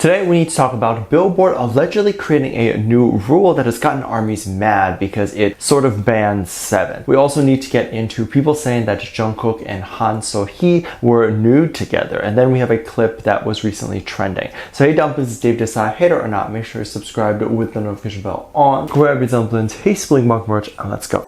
Today we need to talk about Billboard allegedly creating a new rule that has gotten ARMYs mad because it sort of bans 7. We also need to get into people saying that Jung Kook and Han So-hee were nude together, and then we have a clip that was recently trending. So hey Dumplings, it's Dave Desai, hater or not, make sure you're subscribed with the notification bell on. Grab your dumplings, hey Spling Mark merch, and let's go.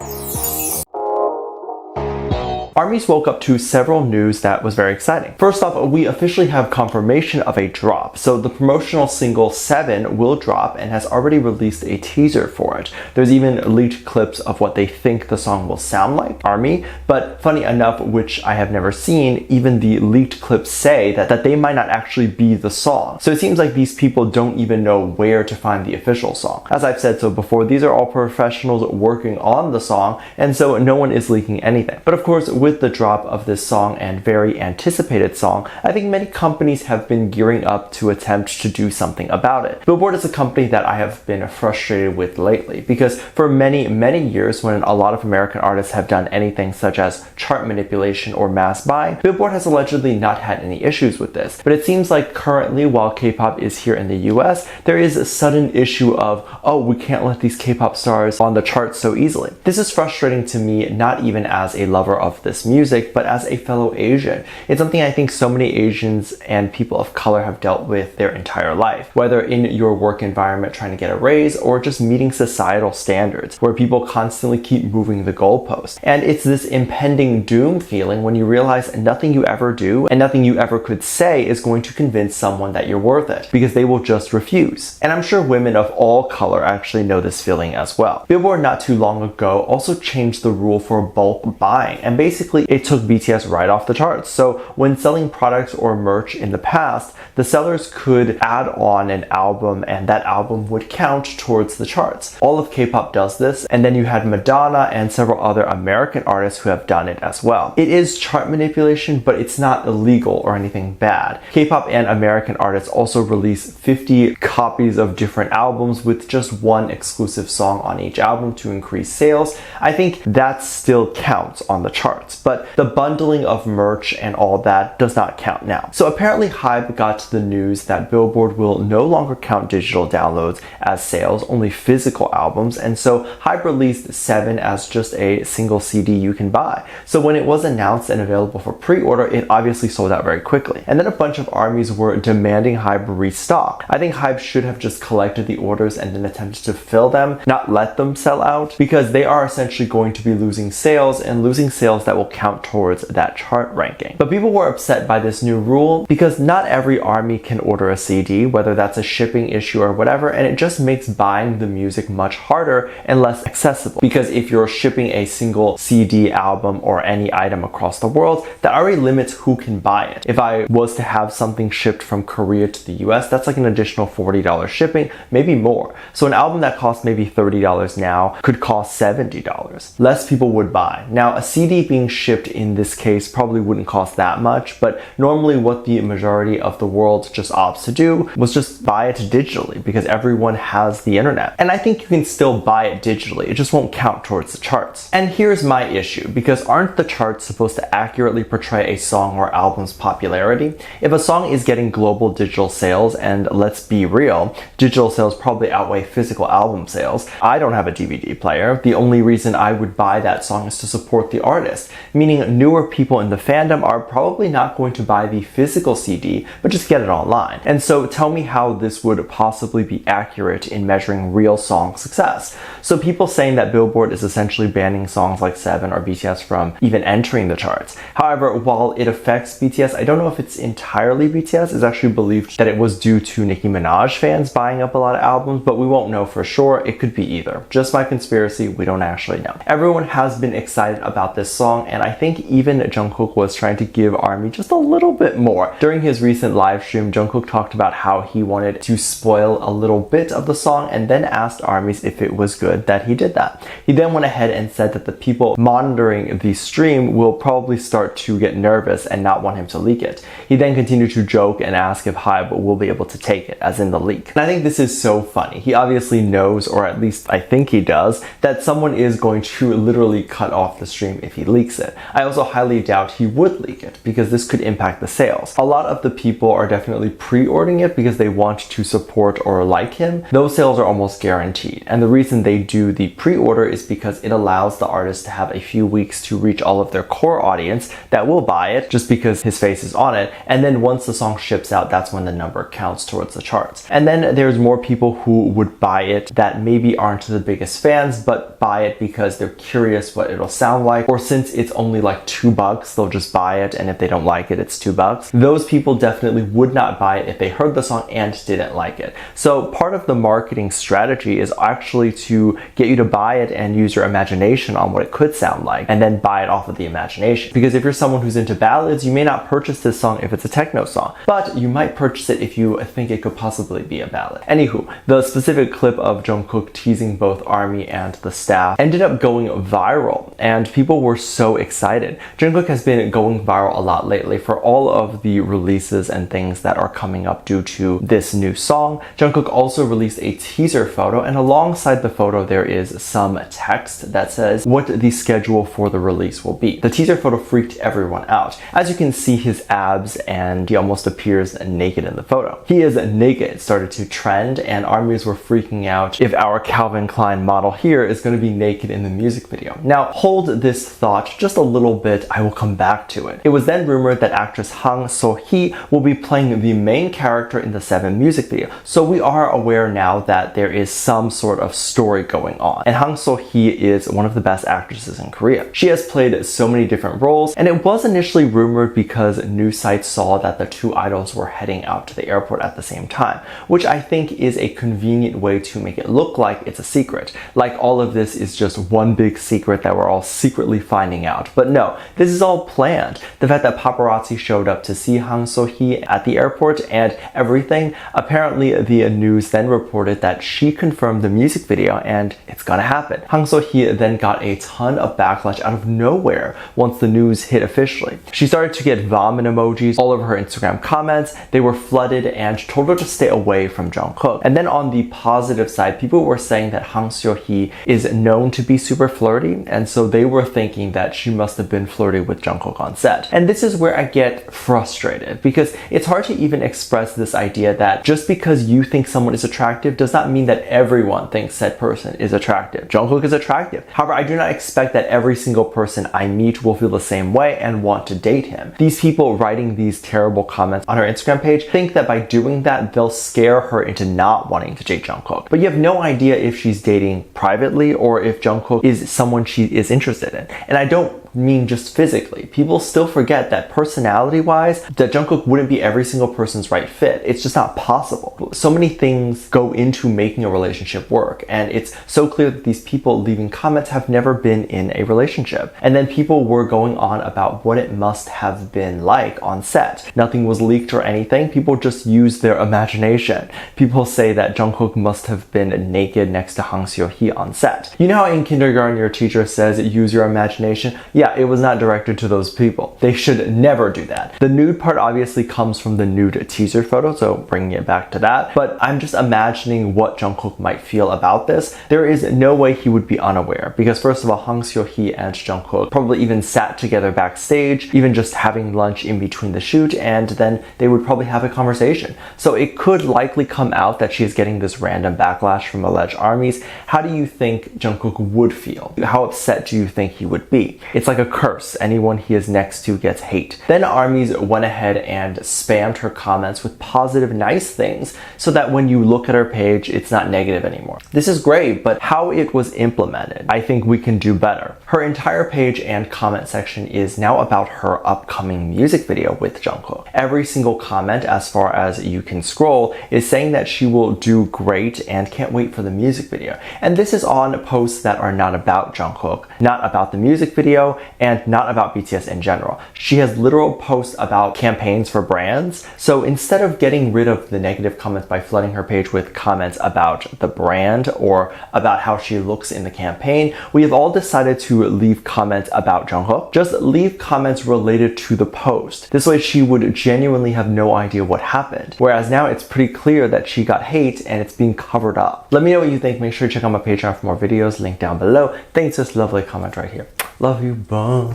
ARMYs woke up to several news that was very exciting. First off, we officially have confirmation of a drop. So the promotional single 7 will drop and has already released a teaser for it. There's even leaked clips of what they think the song will sound like, ARMY, but funny enough, which I have never seen, even the leaked clips say that they might not actually be the song. So it seems like these people don't even know where to find the official song. As I've said so before, these are all professionals working on the song, and so no one is leaking anything. But of course, with the drop of this song and very anticipated song, I think many companies have been gearing up to attempt to do something about it. Billboard is a company that I have been frustrated with lately because for many years, when a lot of American artists have done anything such as chart manipulation or mass buying, Billboard has allegedly not had any issues with this. But it seems like currently, while K-pop is here in the US, there is a sudden issue of, oh, we can't let these K-pop stars on the charts so easily. This is frustrating to me, not even as a lover of this music, but as a fellow Asian. It's something I think so many Asians and people of color have dealt with their entire life, whether in your work environment trying to get a raise or just meeting societal standards where people constantly keep moving the goalpost. And it's this impending doom feeling when you realize nothing you ever do and nothing you ever could say is going to convince someone that you're worth it, because they will just refuse. And I'm sure women of all color actually know this feeling as well. Billboard not too long ago also changed the rule for bulk buying, and basically it took BTS right off the charts. So when selling products or merch in the past, the sellers could add on an album and that album would count towards the charts. All of K-pop does this, and then you had Madonna and several other American artists who have done it as well. It is chart manipulation, but it's not illegal or anything bad. K-pop and American artists also release 50 copies of different albums with just one exclusive song on each album to increase sales. I think that still counts on the charts, but the bundling of merch and all that does not count now. So apparently HYBE got the news that Billboard will no longer count digital downloads as sales, only physical albums, and so HYBE released 7 as just a single CD you can buy. So when it was announced and available for pre-order, it obviously sold out very quickly. And then a bunch of ARMYs were demanding HYBE restock. I think HYBE should have just collected the orders and then attempted to fill them, not let them sell out, because they are essentially going to be losing sales, and losing sales that will count towards that chart ranking. But people were upset by this new rule because not every ARMY can order a CD, whether that's a shipping issue or whatever, and it just makes buying the music much harder and less accessible. Because if you're shipping a single CD, album, or any item across the world, that already limits who can buy it. If I was to have something shipped from Korea to the US, that's like an additional $40 shipping, maybe more. So an album that costs maybe $30 now could cost $70. Less people would buy. Now a CD being shipped in this case probably wouldn't cost that much, but normally what the majority of the world just opts to do was just buy it digitally because everyone has the internet. And I think you can still buy it digitally, it just won't count towards the charts. And here's my issue, because aren't the charts supposed to accurately portray a song or album's popularity? If a song is getting global digital sales, and let's be real, digital sales probably outweigh physical album sales. I don't have a DVD player. The only reason I would buy that song is to support the artist, meaning newer people in the fandom are probably not going to buy the physical CD, but just get it online. And so tell me how this would possibly be accurate in measuring real song success. So people saying that Billboard is essentially banning songs like 7 or BTS from even entering the charts. However, while it affects BTS, I don't know if it's entirely BTS. It's actually believed that it was due to Nicki Minaj fans buying up a lot of albums, but we won't know for sure. It could be either. Just my conspiracy, we don't actually know. Everyone has been excited about this song, and I think even Jung Kook was trying to give ARMY just a little bit more. During his recent live stream, Jung Kook talked about how he wanted to spoil a little bit of the song and then asked ARMYs if it was good that he did that. He then went ahead and said that the people monitoring the stream will probably start to get nervous and not want him to leak it. He then continued to joke and ask if HYBE will be able to take it, as in the leak. And I think this is so funny. He obviously knows, or at least I think he does, that someone is going to literally cut off the stream if he leaks it. it. I also highly doubt he would leak it because this could impact the sales. A lot of the people are definitely pre-ordering it because they want to support or like him. Those sales are almost guaranteed. And the reason they do the pre-order is because it allows the artist to have a few weeks to reach all of their core audience that will buy it just because his face is on it. And then once the song ships out, that's when the number counts towards the charts. And then there's more people who would buy it that maybe aren't the biggest fans, but buy it because they're curious what it'll sound like, or since it's only like $2, they'll just buy it, and if they don't like it, it's $2. Those people definitely would not buy it if they heard the song and didn't like it. So part of the marketing strategy is actually to get you to buy it and use your imagination on what it could sound like, and then buy it off of the imagination. Because if you're someone who's into ballads, you may not purchase this song if it's a techno song, but you might purchase it if you think it could possibly be a ballad. Anywho, the specific clip of Jung Kook teasing both ARMY and the staff ended up going viral, and people were so excited. Jung Kook has been going viral a lot lately for all of the releases and things that are coming up due to this new song. Jung Kook also released a teaser photo, and alongside the photo there is some text that says what the schedule for the release will be. The teaser photo freaked everyone out. As you can see his abs, and he almost appears naked in the photo. He is naked started to trend, and ARMYs were freaking out if our Calvin Klein model here is going to be naked in the music video. Now hold this thought just a little bit, I will come back to it. It was then rumored that actress Hang So-hee will be playing the main character in the 7 music video, so we are aware now that there is some sort of story going on. And Hang So-hee is one of the best actresses in Korea. She has played so many different roles, and it was initially rumored because news sites saw that the two idols were heading out to the airport at the same time, which I think is a convenient way to make it look like it's a secret. Like all of this is just one big secret that we're all secretly finding out. But no, this is all planned. The fact that paparazzi showed up to see Hang So-hee at the airport and everything, apparently the news then reported that she confirmed the music video and it's gonna happen. Hang So-hee then got a ton of backlash out of nowhere once the news hit officially. She started to get vomit emojis all over her Instagram comments. They were flooded and told her to stay away from Jung Kook. And then on the positive side, people were saying that Hang So-hee is known to be super flirty, and so they were thinking that she must have been flirty with Jung Kook on set. And this is where I get frustrated, because it's hard to even express this idea that just because you think someone is attractive does not mean that everyone thinks said person is attractive. Jung Kook is attractive. However, I do not expect that every single person I meet will feel the same way and want to date him. These people writing these terrible comments on her Instagram page think that by doing that, they'll scare her into not wanting to date Jung Kook. But you have no idea if she's dating privately or if Jung Kook is someone she is interested in. And I don't mean just physically. People still forget that personality-wise, that Jung Kook wouldn't be every single person's right fit. It's just not possible. So many things go into making a relationship work, and it's so clear that these people leaving comments have never been in a relationship. And then people were going on about what it must have been like on set. Nothing was leaked or anything. People just used their imagination. People say that Jung Kook must have been naked next to Hang So-hee on set. You know how in kindergarten your teacher says use your imagination? Yeah, it was not directed to those people. They should never do that. The nude part obviously comes from the nude teaser photo, so bringing it back to that. But I'm just imagining what Jung Kook might feel about this. There is no way he would be unaware, because first of all, Hang So-hee and Jung Kook probably even sat together backstage, even just having lunch in between the shoot, and then they would probably have a conversation. So it could likely come out that she is getting this random backlash from alleged ARMYs. How do you think Jung Kook would feel? How upset do you think he would be? It's like a curse. Anyone he is next to gets hate. Then ARMYs went ahead and spammed her comments with positive, nice things so that when you look at her page, it's not negative anymore. This is great, but how it was implemented, I think we can do better. Her entire page and comment section is now about her upcoming music video with Jung Kook. Every single comment, as far as you can scroll, is saying that she will do great and can't wait for the music video. And this is on posts that are not about Jung Kook, not about the music video, and not about BTS in general. She has literal posts about campaigns for brands. So instead of getting rid of the negative comments by flooding her page with comments about the brand or about how she looks in the campaign, we have all decided to leave comments about Jung Kook. Just leave comments related to the post. This way she would genuinely have no idea what happened. Whereas now it's pretty clear that she got hate and it's being covered up. Let me know what you think. Make sure to check out my Patreon for more videos. Link down below. Thanks for this lovely comment right here. Love you, bye.